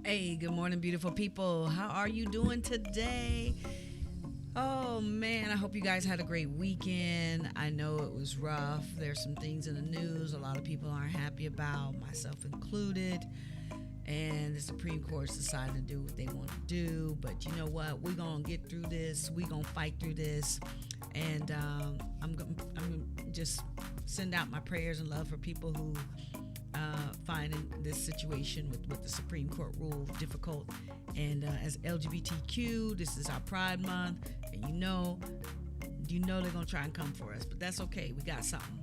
Hey, good morning, beautiful people. How are you doing today? Oh man, I hope you guys had a great weekend. I know it was rough. There's some things in the news a lot of people aren't happy about, myself included. And the Supreme Court's deciding to do what they want to do. But you know what? We're going to get through this. We're going to fight through this. And I'm just send out my prayers and love for people who finding this situation with the Supreme Court rule difficult. And as LGBTQ, this is our Pride Month, and they're gonna try and come for us, but that's okay. We got something.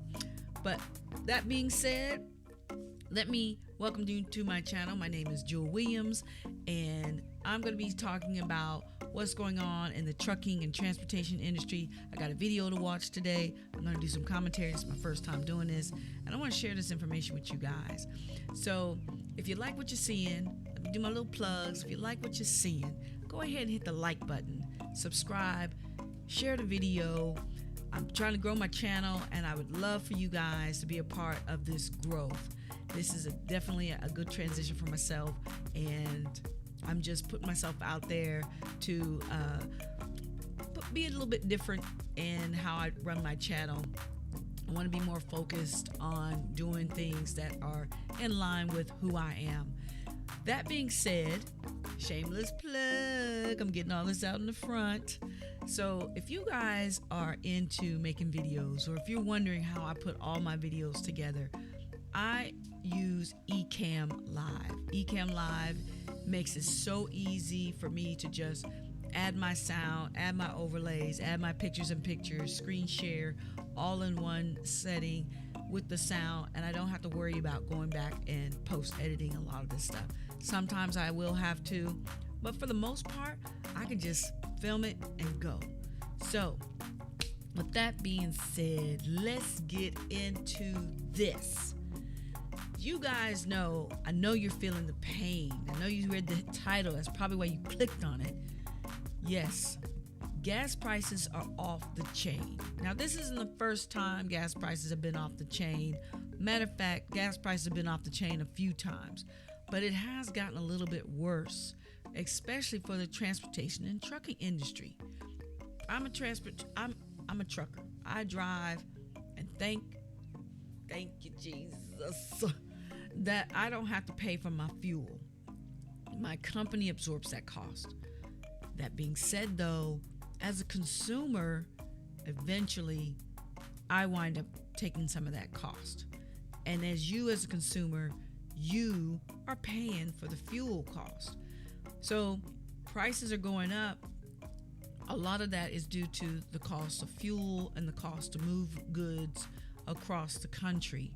But that being said, let me welcome you to my channel. My name is Jewel Williams, and I'm going to be talking about what's going on in the trucking and transportation industry. I got a video to watch today. I'm going to do some commentary. It's my first time doing this, and I want to share this information with you guys. So if you like what you're seeing, let me do my little plugs. If you like what you're seeing, go ahead and hit the like button, subscribe, share the video. I'm trying to grow my channel, and I would love for you guys to be a part of this growth. This is definitely a good transition for myself, and I'm just putting myself out there to be a little bit different in how I run my channel. I want to be more focused on doing things that are in line with who I am. That being said, shameless plug, I'm getting all this out in the front. So if you guys are into making videos, or if you're wondering how I put all my videos together, I use Ecamm Live. Ecamm Live makes it so easy for me to just add my sound, add my overlays, add my pictures and pictures, screen share, all in one setting with the sound, and I don't have to worry about going back and post editing a lot of this stuff. Sometimes I will have to, but for the most part, I can just film it and go. So with that being said, let's get into this. You guys know, I know you're feeling the pain. I know you read the title. That's probably why you clicked on it. Yes, gas prices are off the chain. Now, this isn't the first time gas prices have been off the chain. Matter of fact, gas prices have been off the chain a few times, but it has gotten a little bit worse, especially for the transportation and trucking industry. I'm a trucker. I drive, and thank you, Jesus, that I don't have to pay for my fuel. My company absorbs that cost. That being said, though, as a consumer, eventually I wind up taking some of that cost. And as a consumer, you are paying for the fuel cost. So prices are going up. A lot of that is due to the cost of fuel and the cost to move goods across the country.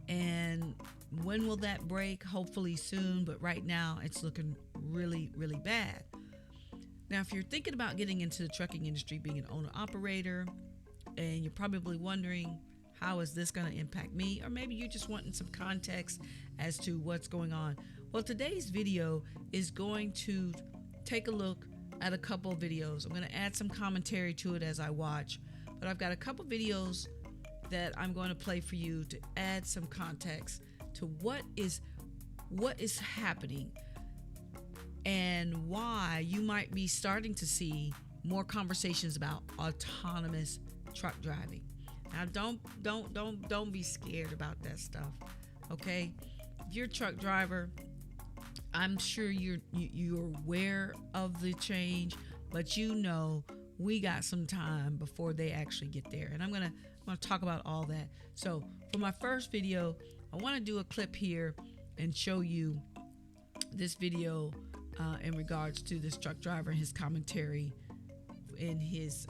And when will that break? Hopefully soon, but right now it's looking really, really bad. Now, if you're thinking about getting into the trucking industry, being an owner-operator, and you're probably wondering, how is this going to impact me? Or maybe you're just wanting some context as to what's going on. Well, today's video is going to take a look at a couple of videos. I'm going to add some commentary to it as I watch, but I've got a couple videos that I'm going to play for you to add some context to what is happening and why you might be starting to see more conversations about autonomous truck driving. Now, don't be scared about that stuff. Okay, if you're a truck driver, I'm sure you're aware of the change, but we got some time before they actually get there, and I'm gonna talk about all that. So for my first video, I want to do a clip here and show you this video in regards to this truck driver and his commentary in his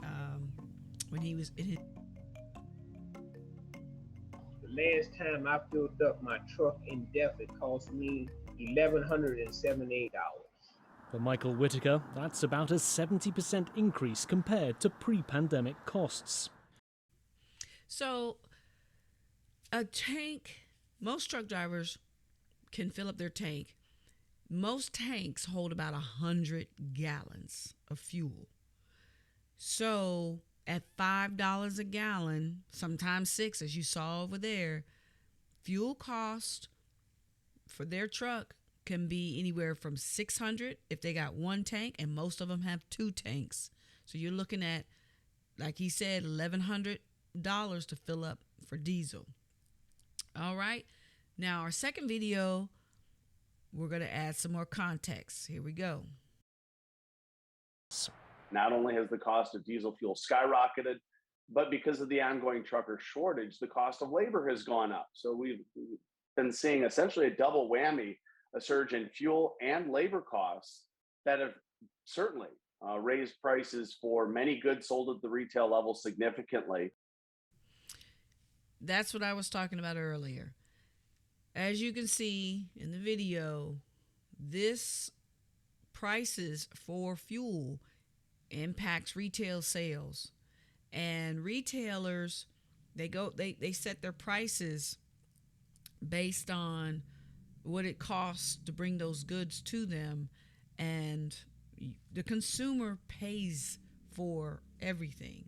when he was in his. The last time I filled up my truck in depth, it cost me $1,178. For Michael Whitaker, that's about a 70% increase compared to pre-pandemic costs. So a tank, most truck drivers can fill up their tank. Most tanks hold about 100 gallons of fuel. So at $5 a gallon, sometimes $6, as you saw over there, fuel cost for their truck can be anywhere from 600 if they got one tank, and most of them have two tanks. So you're looking at, like he said, $1,100 to fill up for diesel. All right. Now, our second video, we're going to add some more context. Here we go. Not only has the cost of diesel fuel skyrocketed, but because of the ongoing trucker shortage, the cost of labor has gone up. So we've been seeing essentially a double whammy, a surge in fuel and labor costs that have certainly raised prices for many goods sold at the retail level significantly. That's what I was talking about earlier. As you can see in the video, this prices for fuel impacts retail sales, and retailers, they set their prices based on what it costs to bring those goods to them, and the consumer pays for everything,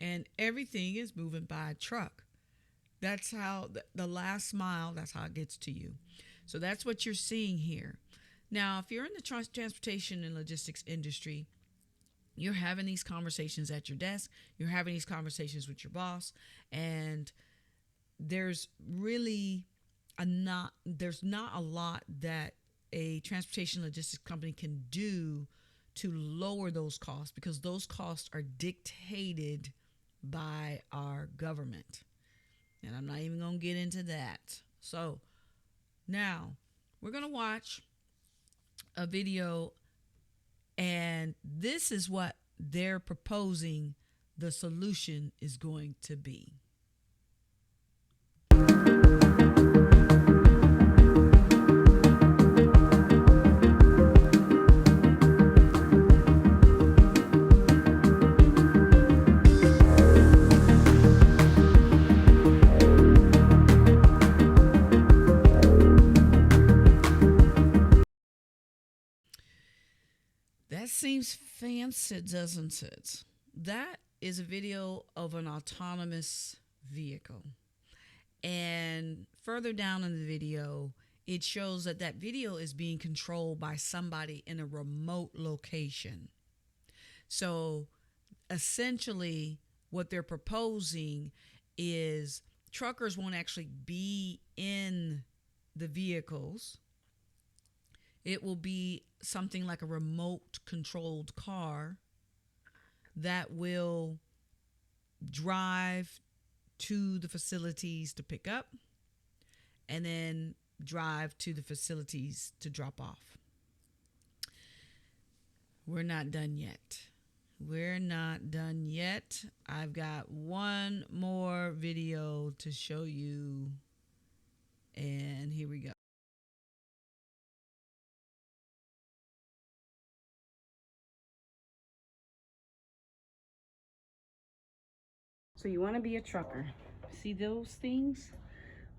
and everything is moving by truck. That's how the last mile, that's how it gets to you. So that's what you're seeing here. Now, if you're in the transportation and logistics industry, you're having these conversations at your desk, you're having these conversations with your boss, and there's really not a lot that a transportation logistics company can do to lower those costs, because those costs are dictated by our government. And I'm not even going to get into that. So now we're going to watch a video, and this is what they're proposing the solution is going to be. That seems fancy, doesn't it? That is a video of an autonomous vehicle. And further down in the video, it shows that that video is being controlled by somebody in a remote location. So essentially, what they're proposing is truckers won't actually be in the vehicles. It will be something like a remote controlled car that will drive to the facilities to pick up and then drive to the facilities to drop off. We're not done yet. We're not done yet. I've got one more video to show you, and here we go. So you want to be a trucker. See those things?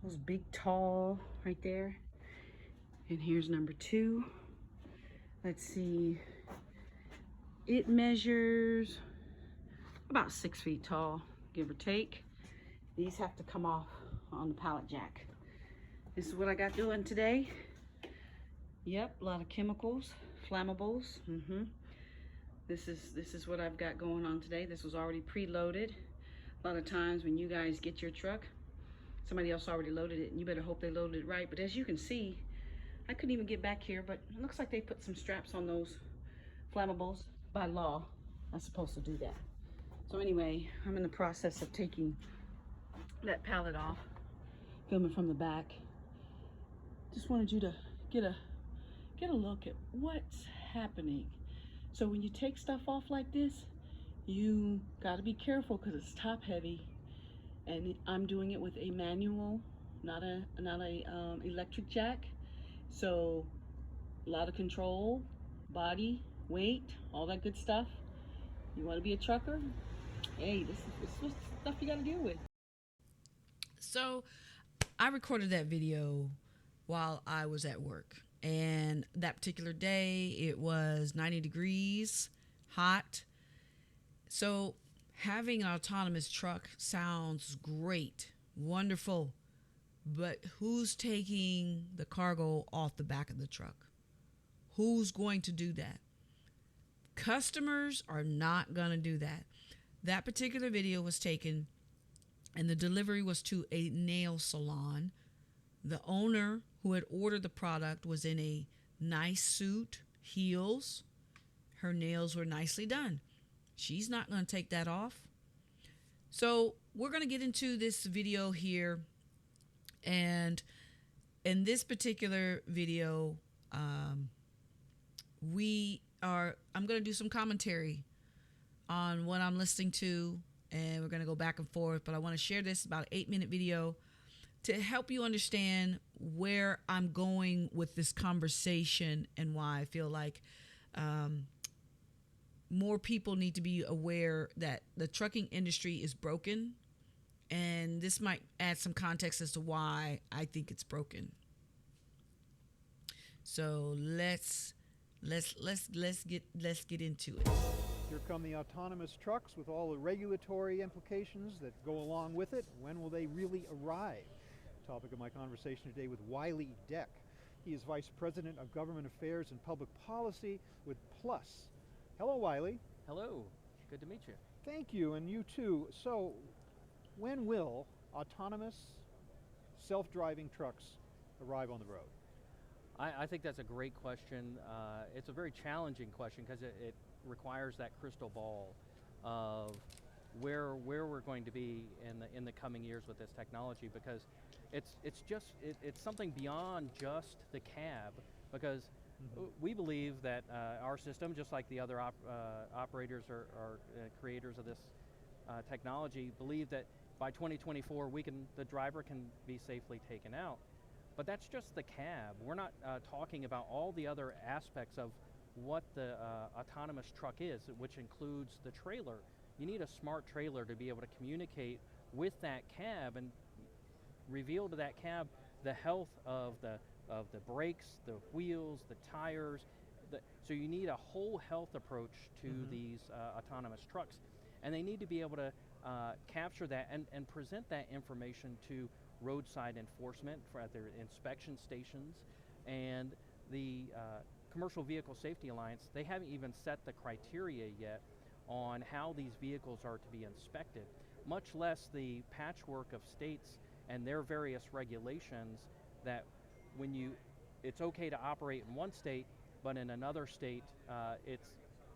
Those big, tall, right there. And here's number 2. Let's see. It measures about 6 feet tall, give or take. These have to come off on the pallet jack. This is what I got doing today. Yep, a lot of chemicals, flammables. This is what I've got going on today. This was already preloaded. A lot of times when you guys get your truck, somebody else already loaded it, and you better hope they loaded it right. But as you can see, I couldn't even get back here, but it looks like they put some straps on those flammables. By law, I'm supposed to do that. So anyway, I'm in the process of taking that pallet off, filming from the back. Just wanted you to get a look at what's happening. So when you take stuff off like this, you got to be careful because it's top heavy, and I'm doing it with a manual, not a electric jack. So a lot of control, body, weight, all that good stuff. You want to be a trucker? Hey, this is stuff you got to deal with. So I recorded that video while I was at work, and that particular day it was 90 degrees, hot. So having an autonomous truck sounds great, wonderful, But who's taking the cargo off the back of the truck? Who's going to do that? Customers are not going to do that. That particular video was taken and the delivery was to a nail salon. The owner who had ordered the product was in a nice suit, heels. Her nails were nicely done. She's not going to take that off. So we're going to get into this video here. And in this particular video, I'm going to do some commentary on what I'm listening to, and we're going to go back and forth. But I want to share this about an 8-minute video to help you understand where I'm going with this conversation and why I feel like more people need to be aware that the trucking industry is broken. And this might add some context as to why I think it's broken. So let's get into it. Here come the autonomous trucks with all the regulatory implications that go along with it. When will they really arrive? Topic of my conversation today with Wiley Deck. He is Vice President of Government Affairs and Public Policy with Plus. Hello, Wiley. Hello. Good to meet you. Thank you, and you too. So, when will autonomous, self-driving trucks arrive on the road? I think that's a great question. It's a very challenging question because it requires that crystal ball of where we're going to be in the coming years with this technology, because it's something beyond just the cab, because we believe that our system, just like the other operators or creators of this technology, believe that by 2024 the driver can be safely taken out. But that's just the cab. We're not talking about all the other aspects of what the autonomous truck is, which includes the trailer. You need a smart trailer to be able to communicate with that cab and reveal to that cab the health of the brakes, the wheels, the tires. So you need a whole health approach to these autonomous trucks. And they need to be able to capture that and present that information to roadside enforcement at their inspection stations. And the Commercial Vehicle Safety Alliance, they haven't even set the criteria yet on how these vehicles are to be inspected, much less the patchwork of states and their various regulations that it's okay to operate in one state, but in another state,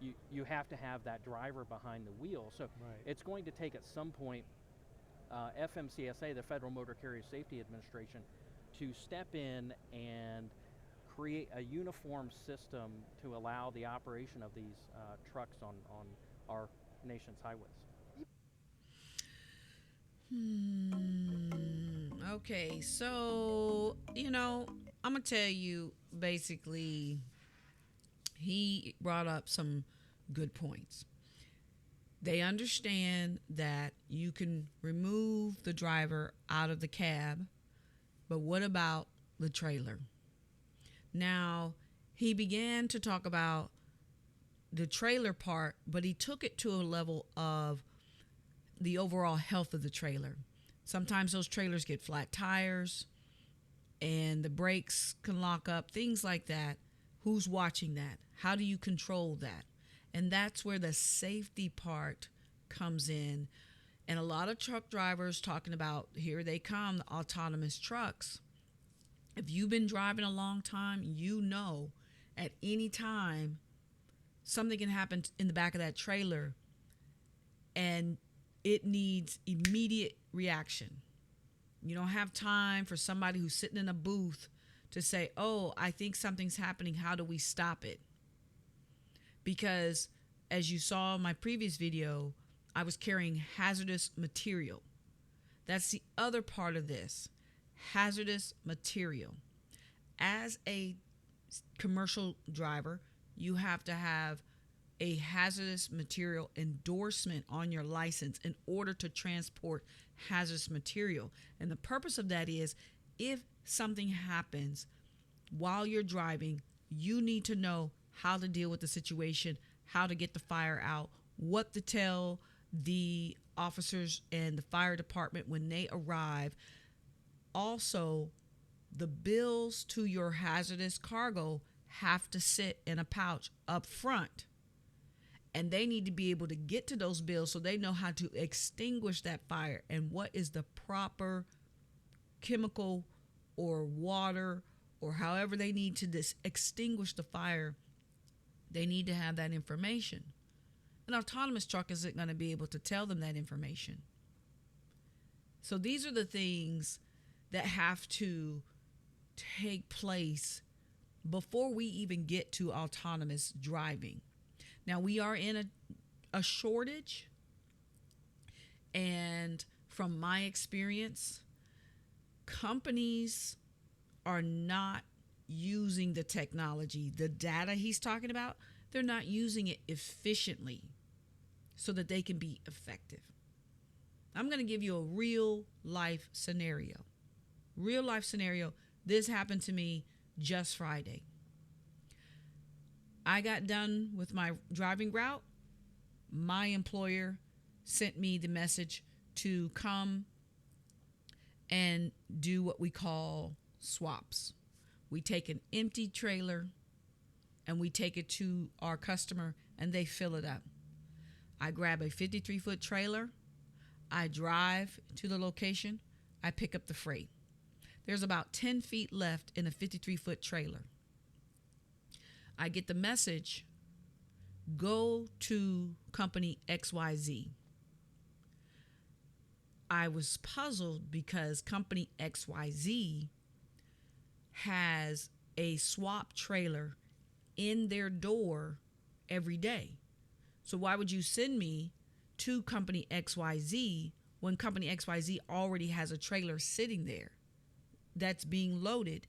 you have to have that driver behind the wheel. So it's going to take at some point FMCSA, the Federal Motor Carrier Safety Administration, to step in and create a uniform system to allow the operation of these trucks on our nation's highways. Okay, so, I'm going to tell you, basically, he brought up some good points. They understand that you can remove the driver out of the cab, but what about the trailer? Now, he began to talk about the trailer part, but he took it to a level of the overall health of the trailer. Sometimes those trailers get flat tires and the brakes can lock up, things like that. Who's watching that? How do you control that? And that's where the safety part comes in. And a lot of truck drivers talking about, here they come, the autonomous trucks. If you've been driving a long time, you know at any time something can happen in the back of that trailer and it needs immediate reaction. You don't have time for somebody who's sitting in a booth to say, oh, I think something's happening. How do we stop it? Because as you saw in my previous video, I was carrying hazardous material. That's the other part of this, hazardous material. As a commercial driver, you have to have a hazardous material endorsement on your license in order to transport hazardous material. And the purpose of that is, if something happens while you're driving, you need to know how to deal with the situation, how to get the fire out, what to tell the officers and the fire department when they arrive. Also, the bills to your hazardous cargo have to sit in a pouch up front. And they need to be able to get to those bills so they know how to extinguish that fire and what is the proper chemical or water or however they need to extinguish the fire. They need to have that information. An autonomous truck isn't going to be able to tell them that information. So these are the things that have to take place before we even get to autonomous driving. Now, we are in a shortage, and from my experience, companies are not using the technology, the data he's talking about, they're not using it efficiently so that they can be effective. I'm going to give you a real life scenario. Real life scenario. This happened to me just Friday. I got done with my driving route. My employer sent me the message to come and do what we call swaps. We take an empty trailer and we take it to our customer and they fill it up. I grab a 53-foot trailer. I drive to the location. I pick up the freight. There's about 10 feet left in a 53-foot trailer. I get the message, go to company XYZ. I was puzzled because company XYZ has a swap trailer in their door every day. So why would you send me to company XYZ when company XYZ already has a trailer sitting there that's being loaded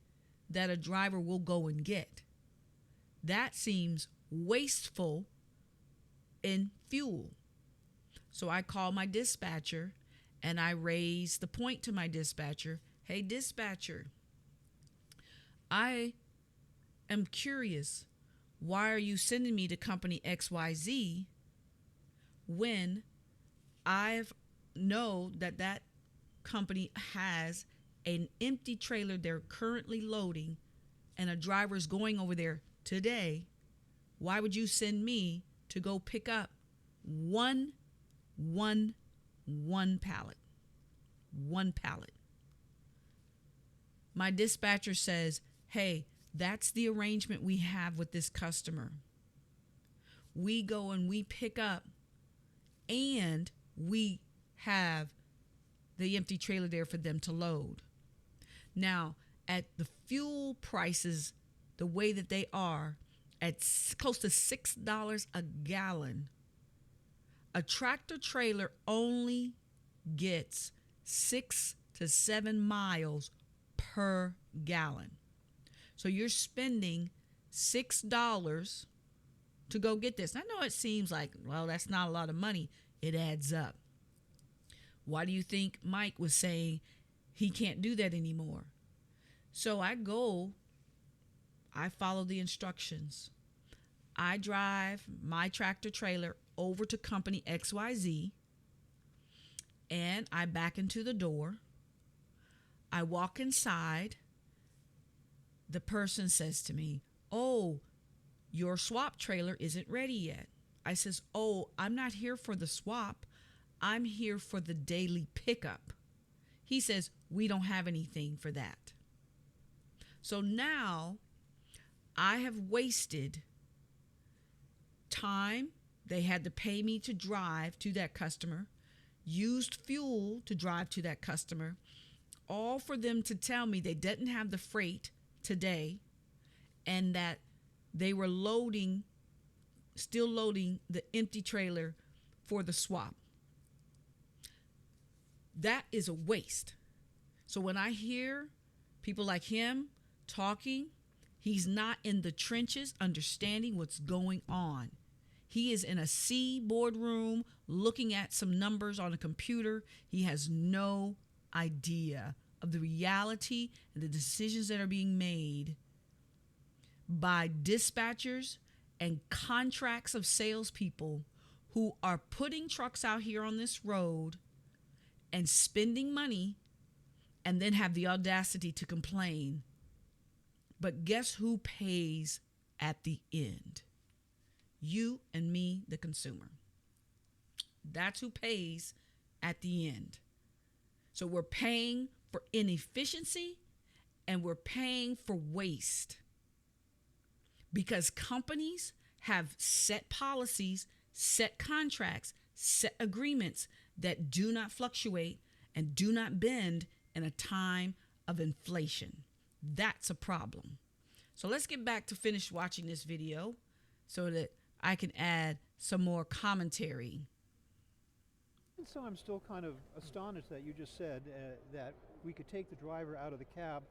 that a driver will go and get? That seems wasteful in fuel. So I call my dispatcher and I raise the point to my dispatcher. Hey, dispatcher, I am curious. Why are you sending me to company XYZ when I know that company has an empty trailer they're currently loading and a driver is going over there today? Why would you send me to go pick up one pallet? One pallet. My dispatcher says, hey, that's the arrangement we have with this customer. We go and we pick up and we have the empty trailer there for them to load. Now, at the fuel prices, the way that they are, at close to $6 a gallon, a tractor trailer only gets 6 to 7 miles per gallon. So you're spending $6 to go get this. I know it seems like, well, that's not a lot of money. It adds up. Why do you think Mike was saying he can't do that anymore? So I follow the instructions. I drive my tractor trailer over to company XYZ and I back into the door. I walk inside. The person says to me, oh, your swap trailer isn't ready yet. I says, oh, I'm not here for the swap. I'm here for the daily pickup. He says, we don't have anything for that. So now I have wasted time. They had to pay me to drive to that customer, used fuel to drive to that customer, all for them to tell me they didn't have the freight today and that they were still loading the empty trailer for the swap. That is a waste. So when I hear people like him talking, he's not in the trenches understanding what's going on. He is in a C boardroom looking at some numbers on a computer. He has no idea of the reality and the decisions that are being made by dispatchers and contracts of salespeople who are putting trucks out here on this road and spending money and then have the audacity to complain. But guess who pays at the end? You and me, the consumer. That's who pays at the end. So we're paying for inefficiency and we're paying for waste because companies have set policies, set contracts, set agreements that do not fluctuate and do not bend in a time of inflation. That's a problem. So let's get back to finish watching this video so that I can add some more commentary. And so I'm still kind of astonished that you just said that we could take the driver out of the cab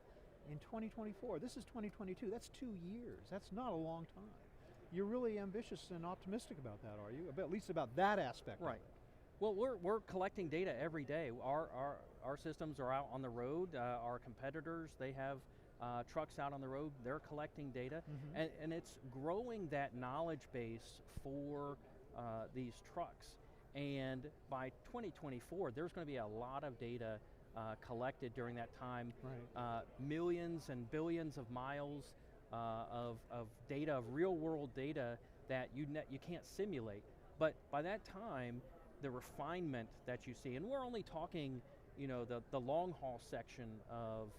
in 2024. This is 2022. That's 2 years. That's not a long time. You're really ambitious and optimistic about that, are you? At least about that aspect. Right. Well, we're collecting data every day. Our systems are out on the road. Our competitors, they have trucks out on the road. They're collecting data, and it's growing that knowledge base for these trucks. And by 2024, there's going to be a lot of data collected during that time. Right. Millions and billions of miles of data, of real-world data that you can't simulate. But by that time, the refinement that you see, and we're only talking, the long-haul section of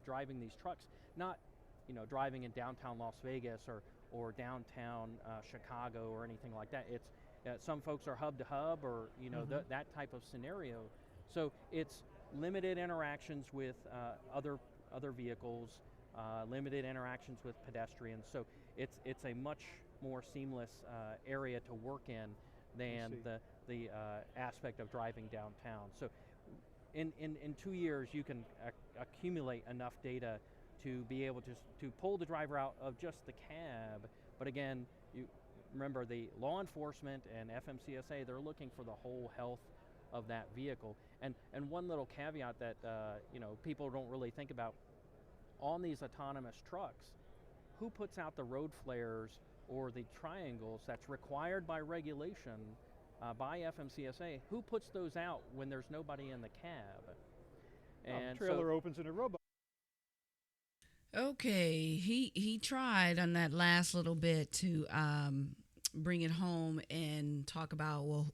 driving these trucks, not, driving in downtown Las Vegas or downtown Chicago or anything like that. It's some folks are hub to hub or that type of scenario. So it's limited interactions with other vehicles, limited interactions with pedestrians. So it's a much more seamless area to work in than the aspect of driving downtown. So in 2 years you can accumulate enough data to be able to pull the driver out of just the cab. But again, you remember the law enforcement and FMCSA, they're looking for the whole health of that vehicle. And one little caveat that people don't really think about, on these autonomous trucks, who puts out the road flares or the triangles that's required by regulation by FMCSA? Who puts those out when there's nobody in the cab? And the trailer opens in a robot. Okay, he tried on that last little bit to bring it home and talk about, well,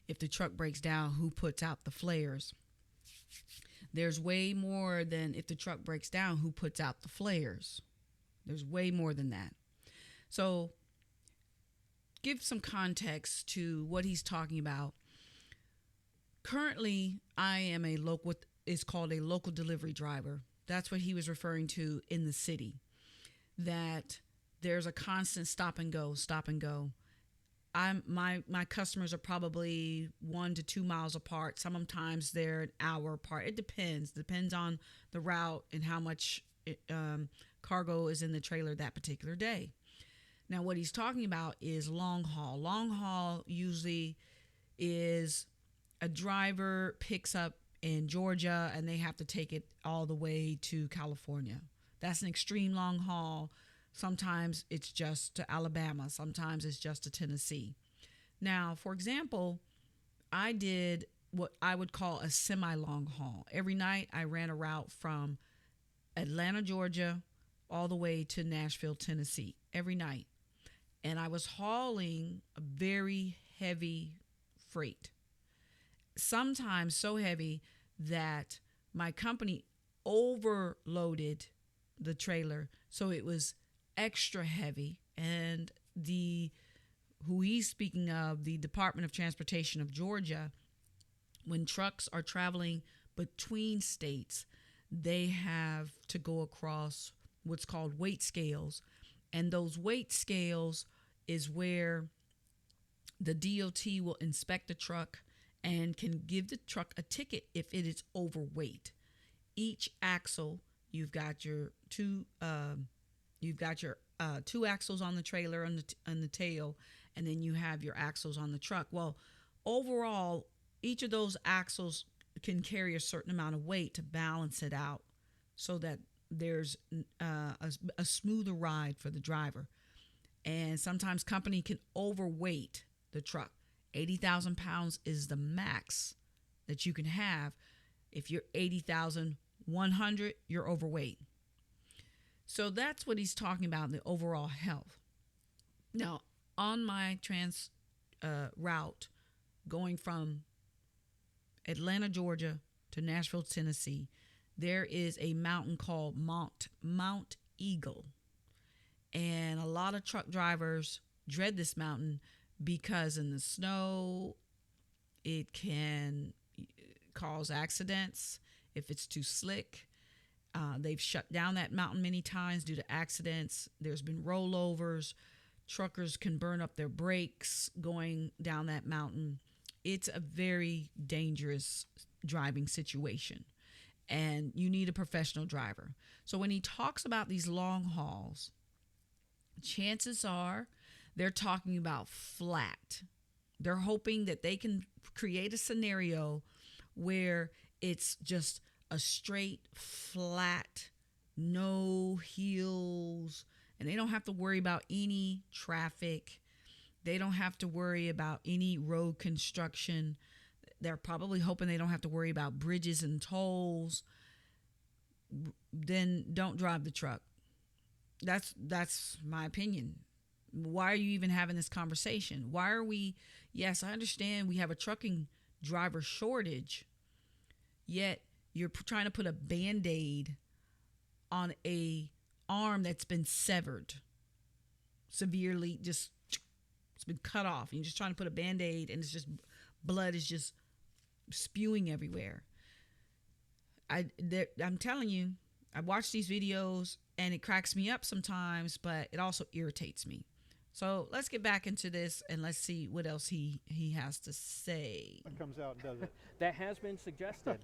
if the truck breaks down, who puts out the flares? There's way more than if the truck breaks down, who puts out the flares. There's way more than that. So give some context to what he's talking about. Currently, I am what is called a local delivery driver. That's what he was referring to in the city, that there's a constant stop and go. My customers are probably 1 to 2 miles apart. Sometimes they're an hour apart. It depends on the route and how much cargo is in the trailer that particular day. Now, what he's talking about is long haul. Long haul usually is a driver picks up in Georgia and they have to take it all the way to California. That's an extreme long haul. Sometimes it's just to Alabama. Sometimes it's just to Tennessee. Now, for example, I did what I would call a semi-long haul. Every night I ran a route from Atlanta, Georgia, all the way to Nashville, Tennessee, every night. And I was hauling a very heavy freight. Sometimes so heavy that my company overloaded the trailer, so it was extra heavy. And who he's speaking of, the Department of Transportation of Georgia, when trucks are traveling between states, they have to go across what's called weight scales. And those weight scales is where the DOT will inspect the truck and can give the truck a ticket if it is overweight. Each axle, you've got your two axles on the trailer on the tail, and then you have your axles on the truck. Well, overall, each of those axles can carry a certain amount of weight to balance it out so that there's a smoother ride for the driver. And sometimes company can overweight the truck. 80,000 pounds is the max that you can have If you're 80,100, you're overweight. So that's what he's talking about, the overall health. Now, on my route going from Atlanta, Georgia to Nashville, Tennessee, there is a mountain called Mount Eagle. And a lot of truck drivers dread this mountain because in the snow, it can cause accidents if it's too slick. They've shut down that mountain many times due to accidents. There's been rollovers. Truckers can burn up their brakes going down that mountain. It's a very dangerous driving situation, and you need a professional driver. So when he talks about these long hauls, chances are they're talking about flat. They're hoping that they can create a scenario where it's just a straight, flat, no hills, and they don't have to worry about any traffic. They don't have to worry about any road construction. They're probably hoping they don't have to worry about bridges and tolls. Then don't drive the truck. That's my opinion. Why are you even having this conversation? Why are we, yes, I understand we have a trucking driver shortage, yet you're trying to put a Band-Aid on a arm that's been severed severely, just it's been cut off. And you're just trying to put a Band-Aid, and it's just blood is just spewing everywhere. I'm telling you, I watch these videos and it cracks me up sometimes, but it also irritates me. So let's get back into this and let's see what else he has to say. It comes out and does it. That has been suggested.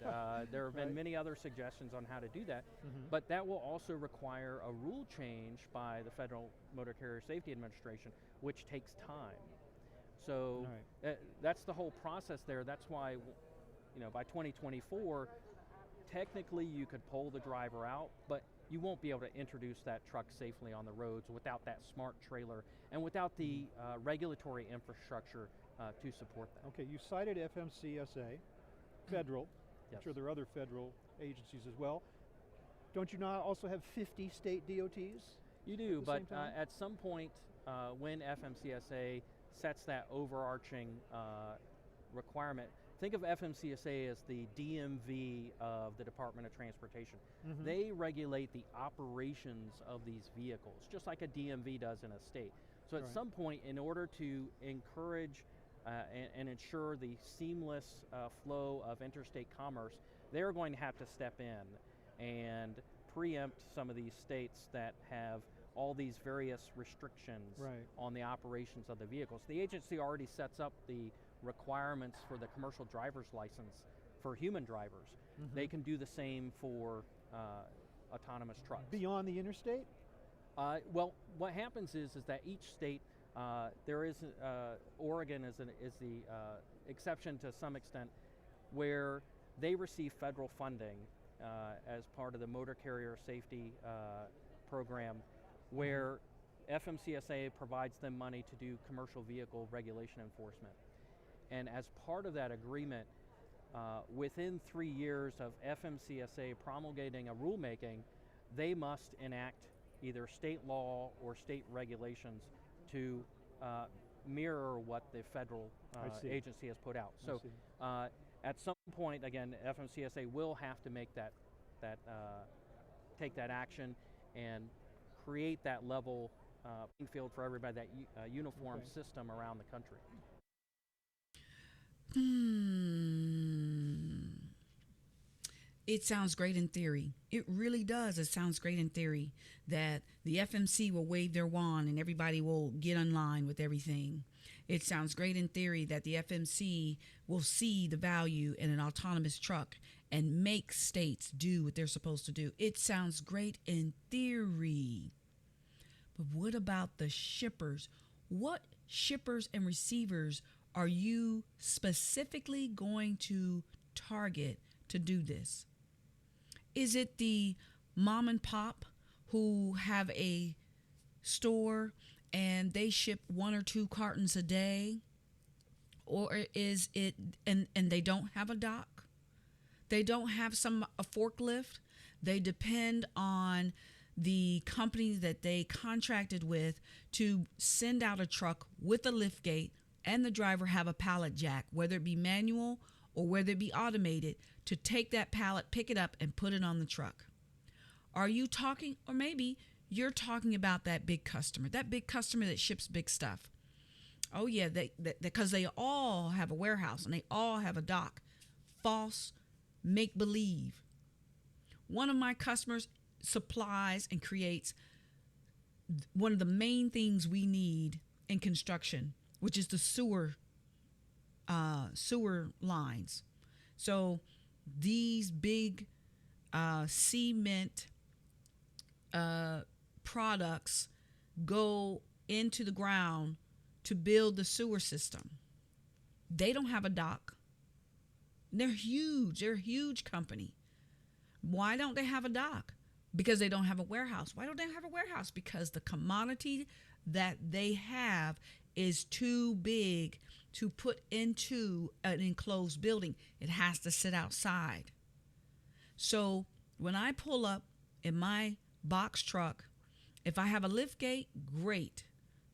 There have been Right. many other suggestions on how to do that, but that will also require a rule change by the Federal Motor Carrier Safety Administration, which takes time. So that's the whole process there. That's why, by 2024, technically you could pull the driver out, but you won't be able to introduce that truck safely on the roads without that smart trailer and without the regulatory infrastructure to support that. Okay, you cited FMCSA, federal. Yes. I'm sure there are other federal agencies as well. Don't you now also have 50 state DOTs? You do, the but same time? at some point when FMCSA sets that overarching requirement, think of FMCSA as the DMV of the Department of Transportation. They regulate the operations of these vehicles, just like a DMV does in a state. So at some point, in order to encourage and ensure the seamless flow of interstate commerce, they're going to have to step in and preempt some of these states that have all these various restrictions on the operations of the vehicles. The agency already sets up the requirements for the commercial driver's license for human drivers. They can do the same for autonomous trucks. Beyond the interstate? Well, what happens is that each state, there is, Oregon is the exception to some extent, where they receive federal funding as part of the Motor Carrier Safety Program, where FMCSA provides them money to do commercial vehicle regulation enforcement. And as part of that agreement, within 3 years of FMCSA promulgating a rulemaking, they must enact either state law or state regulations to mirror what the federal agency has put out. So at some point, again, FMCSA will have to make take that action and create that level playing field for everybody, that uniform system around the country. It sounds great in theory. It really does. It sounds great in theory that the FMC will wave their wand and everybody will get in line with everything. It sounds great in theory that the FMC will see the value in an autonomous truck and make states do what they're supposed to do. It sounds great in theory. But what about the shippers? What shippers and receivers are you specifically going to target to do this? Is it the mom and pop who have a store and they ship 1 or 2 cartons a day? Or is it, and they don't have a dock? They don't have a forklift. They depend on the company that they contracted with to send out a truck with a lift gate and the driver have a pallet jack, whether it be manual or whether it be automated, to take that pallet, pick it up, and put it on the truck. Are you talking, or maybe you're talking about that big customer that ships big stuff? Oh yeah, because they all have a warehouse and they all have a dock. False, make believe. One of my customers supplies and creates one of the main things we need in construction, which is the sewer lines. So these big cement products go into the ground to build the sewer system. They don't have a dock. They're huge. They're a huge company. Why don't they have a dock? Because they don't have a warehouse. Why don't they have a warehouse? Because the commodity that they have is too big to put into an enclosed building. It has to sit outside. So when I pull up in my box truck, if I have a lift gate, great.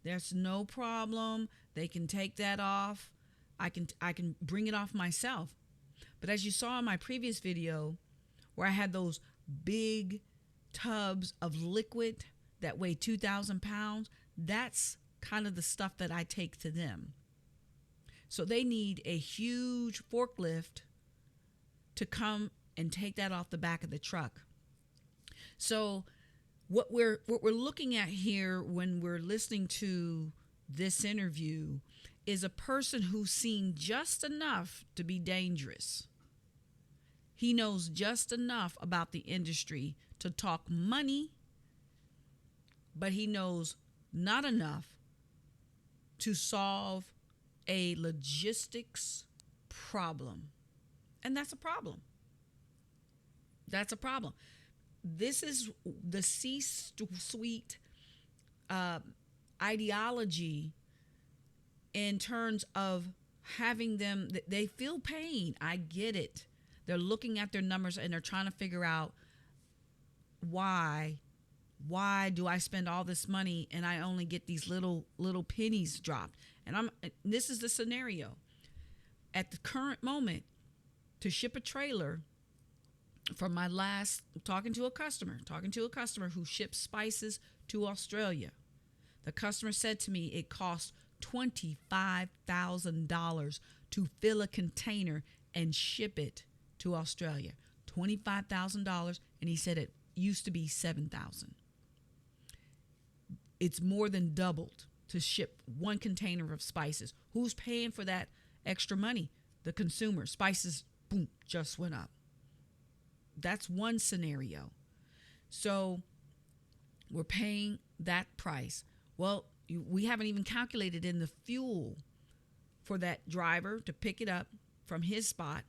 There's no problem. They can take that off. I can bring it off myself. But as you saw in my previous video, where I had those big tubs of liquid that weigh 2,000 pounds, that's kind of the stuff that I take to them. So they need a huge forklift to come and take that off the back of the truck. So what we're looking at here when we're listening to this interview is a person who's seen just enough to be dangerous. He knows just enough about the industry to talk money, but he knows not enough to solve a logistics problem. And that's a problem. That's a problem. This is the C-suite ideology in terms of having them, they feel pain. I get it. They're looking at their numbers and they're trying to figure out why do I spend all this money and I only get these little pennies dropped? And this is the scenario. At the current moment, to ship a trailer, from my last talking to a customer who ships spices to Australia, the customer said to me it costs $25,000 to fill a container and ship it to Australia. $25,000, and he said it used to be $7,000. It's more than doubled to ship one container of spices. Who's paying for that extra money? The consumer. Spices, boom, just went up. That's one scenario. So we're paying that price. Well, we haven't even calculated in the fuel for that driver to pick it up from his spot,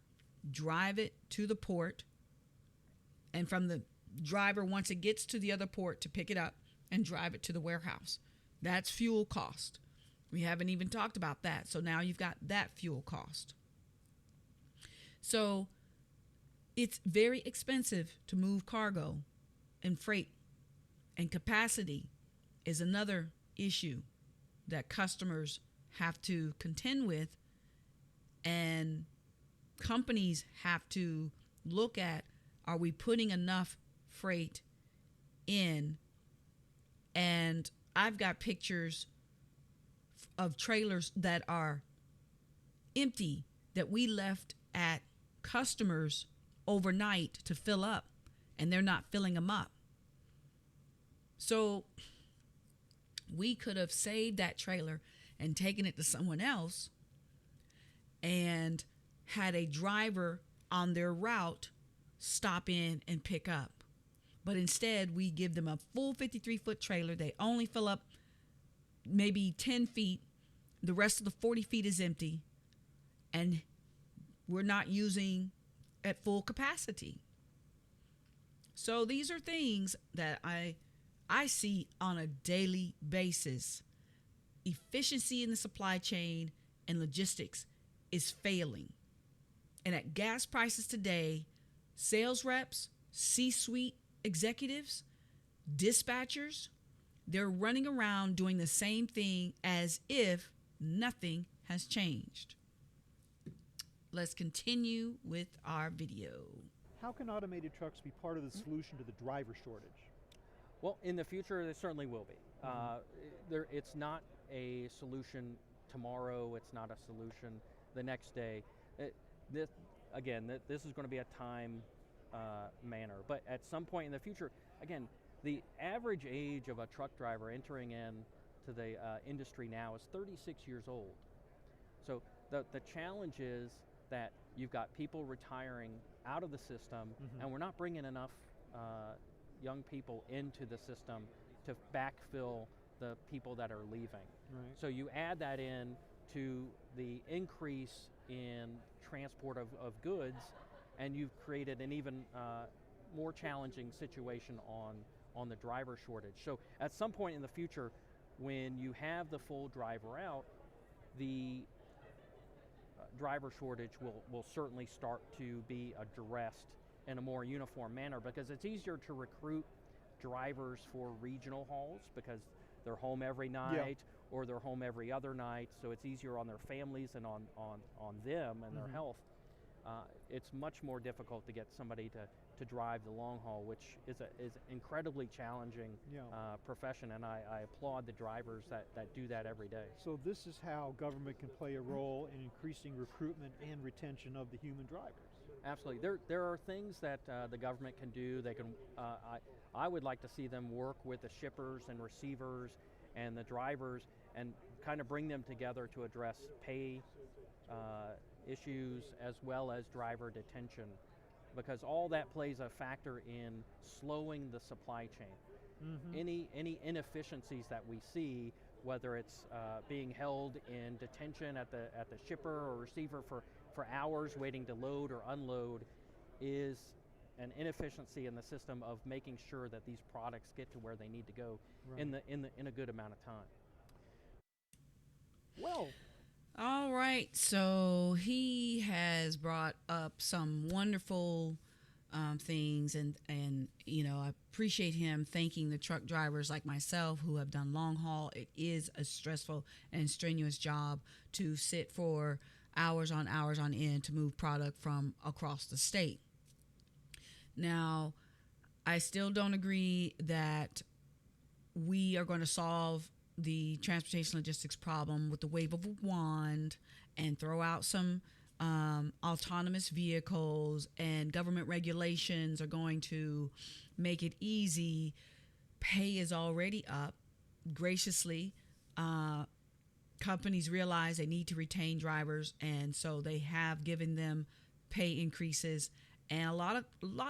drive it to the port, and from the driver, once it gets to the other port, to pick it up and drive it to the warehouse. That's fuel cost. We haven't even talked about that. So now you've got that fuel cost. So it's very expensive to move cargo and freight, and capacity is another issue that customers have to contend with, and companies have to look at, are we putting enough freight in? And I've got pictures of trailers that are empty that we left at customers overnight to fill up, and they're not filling them up. So we could have saved that trailer and taken it to someone else and had a driver on their route stop in and pick up. But instead, we give them a full 53-foot trailer. They only fill up maybe 10 feet. The rest of the 40 feet is empty, and we're not using at full capacity. So these are things that I see on a daily basis. Efficiency in the supply chain and logistics is failing. And at gas prices today, sales reps, C-suite executives, dispatchers, they're running around doing the same thing as if nothing has changed. Let's continue with our video. How can automated trucks be part of the solution to the driver shortage? Well, in the future, there certainly will be. It's not a solution tomorrow. It's not a solution the next day. This is going to be a time manner. But at some point in the future, again, the average age of a truck driver entering in to the industry now is 36 years old. So the challenge is that you've got people retiring out of the system, and we're not bringing enough young people into the system to backfill the people that are leaving. Right. So you add that in to the increase in transport of goods, and you've created an even more challenging situation on the driver shortage. So at some point in the future, when you have the full driver out, the driver shortage will certainly start to be addressed in a more uniform manner, because it's easier to recruit drivers for regional hauls because they're home every night or they're home every other night, so it's easier on their families and on them and their health. It's much more difficult to get somebody to drive the long haul, which is an incredibly challenging profession, and I applaud the drivers that do that every day. So this is how government can play a role in increasing recruitment and retention of the human drivers. Absolutely. There are things that the government can do. They can. I would like to see them work with the shippers and receivers and the drivers and kind of bring them together to address pay issues as well as driver detention, because all that plays a factor in slowing the supply chain. Any inefficiencies that we see, whether it's being held in detention at the shipper or receiver for hours waiting to load or unload, is an inefficiency in the system of making sure that these products get to where they need to go in a good amount of time. Well, all right, so he has brought up some wonderful things, and I appreciate him thanking the truck drivers like myself who have done long haul. It is a stressful and strenuous job to sit for hours on end to move product from across the state. Now, I still don't agree that we are going to solve the transportation logistics problem with the wave of a wand and throw out some autonomous vehicles and government regulations are going to make it easy. Pay is already up graciously. Companies realize they need to retain drivers, and so they have given them pay increases. And a lot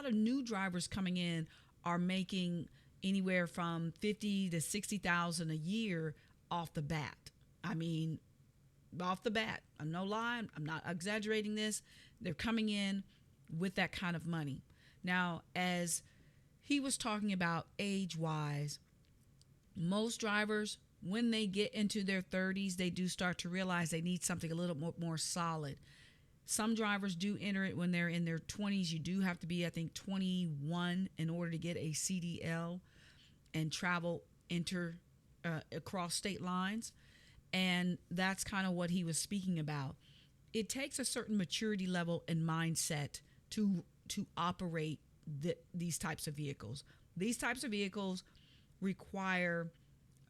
of new drivers coming in are making anywhere from $50,000 to $60,000 a year off the bat. I mean, off the bat. I'm no lie. I'm not exaggerating this. They're coming in with that kind of money. Now, as he was talking about age-wise, most drivers, when they get into their 30s, they do start to realize they need something a little more solid. Some drivers do enter it when they're in their 20s. You do have to be, I think, 21 in order to get a CDL and travel across state lines. And that's kind of what he was speaking about. It takes a certain maturity level and mindset to operate these types of vehicles. These types of vehicles require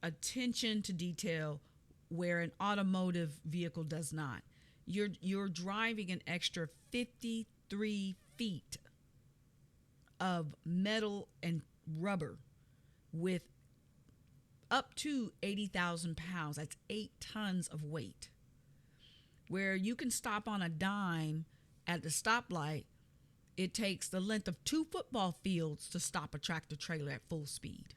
attention to detail where an automotive vehicle does not. You're driving an extra 53 feet of metal and rubber with up to 80,000 pounds. That's 8 tons of weight. Where you can stop on a dime at the stoplight, it takes the length of 2 football fields to stop a tractor trailer at full speed.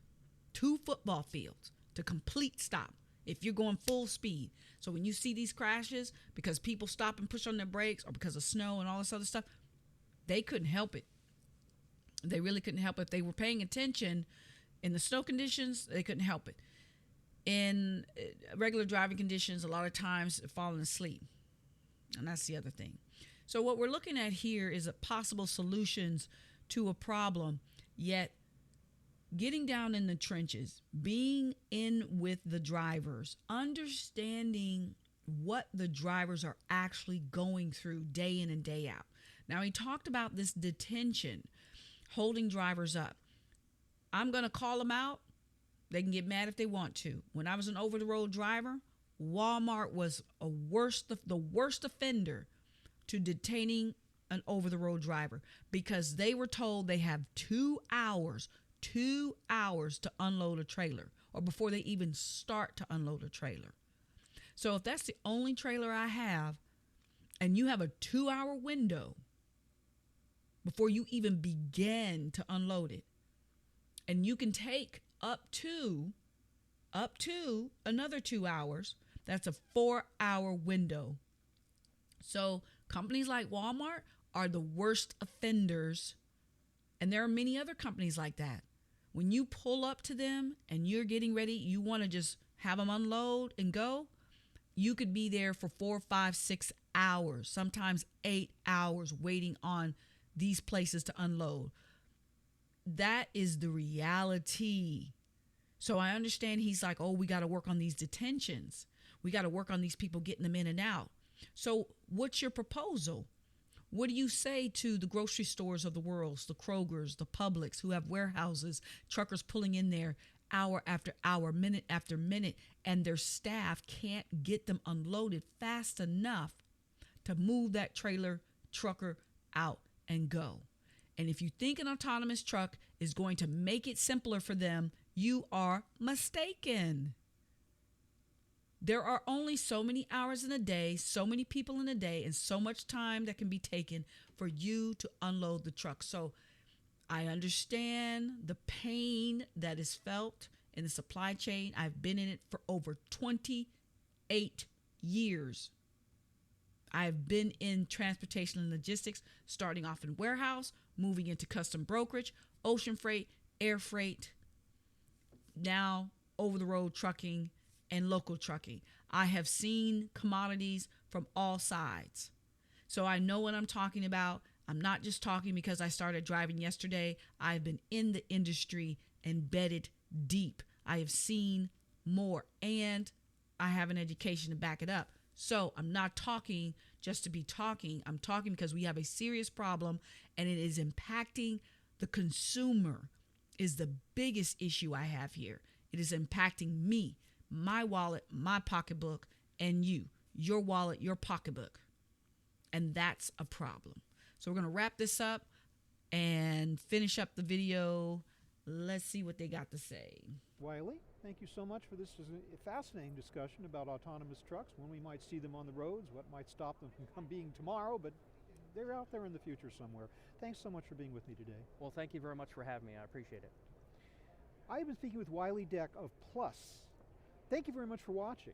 2 football fields to complete stop if you're going full speed. So when you see these crashes because people stop and push on their brakes or because of snow and all this other stuff, they couldn't help it. They really couldn't help it. If they were paying attention in the snow conditions, they couldn't help it. In regular driving conditions, a lot of times falling asleep. And that's the other thing. So what we're looking at here is a possible solutions to a problem, yet getting down in the trenches, being in with the drivers, understanding what the drivers are actually going through day in and day out. Now, he talked about this detention, holding drivers up. I'm going to call them out. They can get mad if they want to. When I was an over-the-road driver, Walmart was the worst offender to detaining an over-the-road driver because they were told they have 2 hours to unload a trailer, or before they even start to unload a trailer. So if that's the only trailer I have and you have a 2-hour window before you even begin to unload it, and you can take up to another 2 hours, that's a 4-hour window. So companies like Walmart are the worst offenders, and there are many other companies like that. When you pull up to them and you're getting ready, you want to just have them unload and go, you could be there for 4, 5, 6 hours, sometimes 8 hours waiting on these places to unload. That is the reality. So I understand he's like, oh, we got to work on these detentions. We got to work on these people, getting them in and out. So what's your proposal? What do you say to the grocery stores of the world, the Krogers, the Publix, who have warehouses, truckers pulling in there hour after hour, minute after minute, and their staff can't get them unloaded fast enough to move that trailer trucker out and go? And if you think an autonomous truck is going to make it simpler for them, you are mistaken. There are only so many hours in a day, so many people in a day, and so much time that can be taken for you to unload the truck. So I understand the pain that is felt in the supply chain. I've been in it for over 28 years. I've been in transportation and logistics, starting off in warehouse, moving into custom brokerage, ocean freight, air freight, now over-the-road trucking and local trucking. I have seen commodities from all sides. So I know what I'm talking about. I'm not just talking because I started driving yesterday. I've been in the industry, embedded deep. I have seen more, and I have an education to back it up. So I'm not talking just to be talking. I'm talking because we have a serious problem, and it is impacting the consumer is the biggest issue I have here. It is impacting me, my wallet, my pocketbook, and you, your wallet, your pocketbook. And that's a problem. So we're going to wrap this up and finish up the video. Let's see what they got to say. Wiley, thank you so much for this. This is a fascinating discussion about autonomous trucks, when we might see them on the roads, what might stop them from being tomorrow, but they're out there in the future somewhere. Thanks so much for being with me today. Well, thank you very much for having me. I appreciate it. I have been speaking with Wiley Deck of Plus. Thank you very much for watching.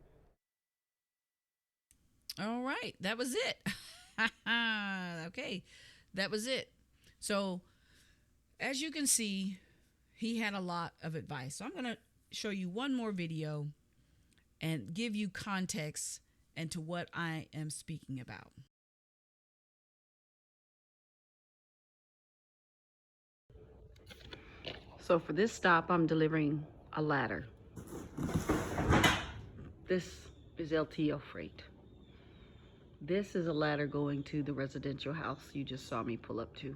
All right, that was it. Okay, that was it. So as you can see, he had a lot of advice. So I'm going to show you one more video and give you context into what I am speaking about. So for this stop, I'm delivering a ladder. This is LTL Freight. This is a ladder going to the residential house you just saw me pull up to.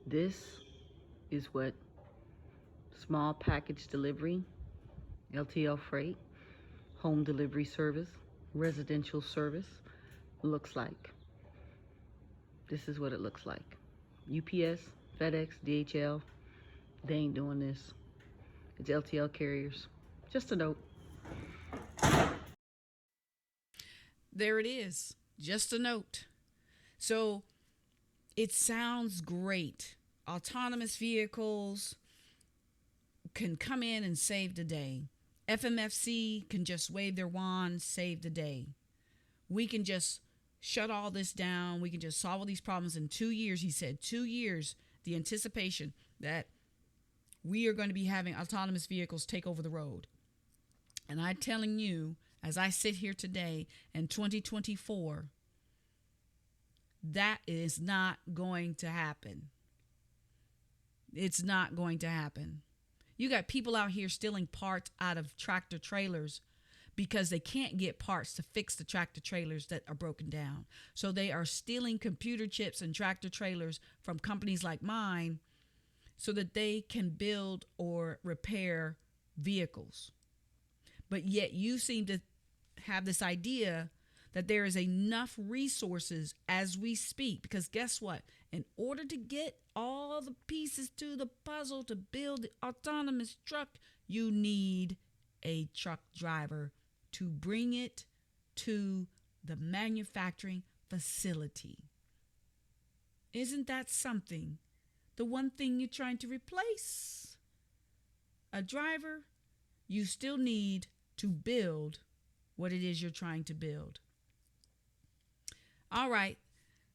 This is what small package delivery, LTL Freight, home delivery service, residential service looks like. This is what it looks like. UPS, FedEx, DHL, they ain't doing this. It's LTL carriers. Just a note. There it is. Just a note. So it sounds great. Autonomous vehicles can come in and save the day. FMFC can just wave their wand, save the day. We can just shut all this down. We can just solve all these problems in 2 years. He said 2 years, the anticipation that we are going to be having autonomous vehicles take over the road. And I'm telling you, as I sit here today in 2024, That is not going to happen. It's not going to happen. You got people out here stealing parts out of tractor trailers because they can't get parts to fix the tractor trailers that are broken down. So they are stealing computer chips and tractor trailers from companies like mine so that they can build or repair vehicles. But yet you seem to have this idea that there is enough resources as we speak, because guess what? In order to get all the pieces to the puzzle to build the autonomous truck, you need a truck driver to bring it to the manufacturing facility. Isn't that something? The one thing you're trying to replace, a driver, you still need to build what it is you're trying to build. All right,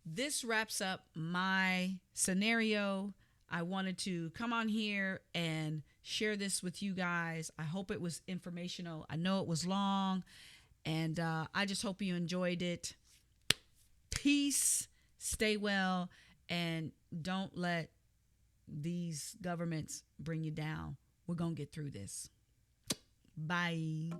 this wraps up my scenario. I wanted to come on here and share this with you guys. I hope it was informational. I know it was long, and I just hope you enjoyed it. Peace, stay well, and don't let these governments bring you down. We're going to get through this. Bye.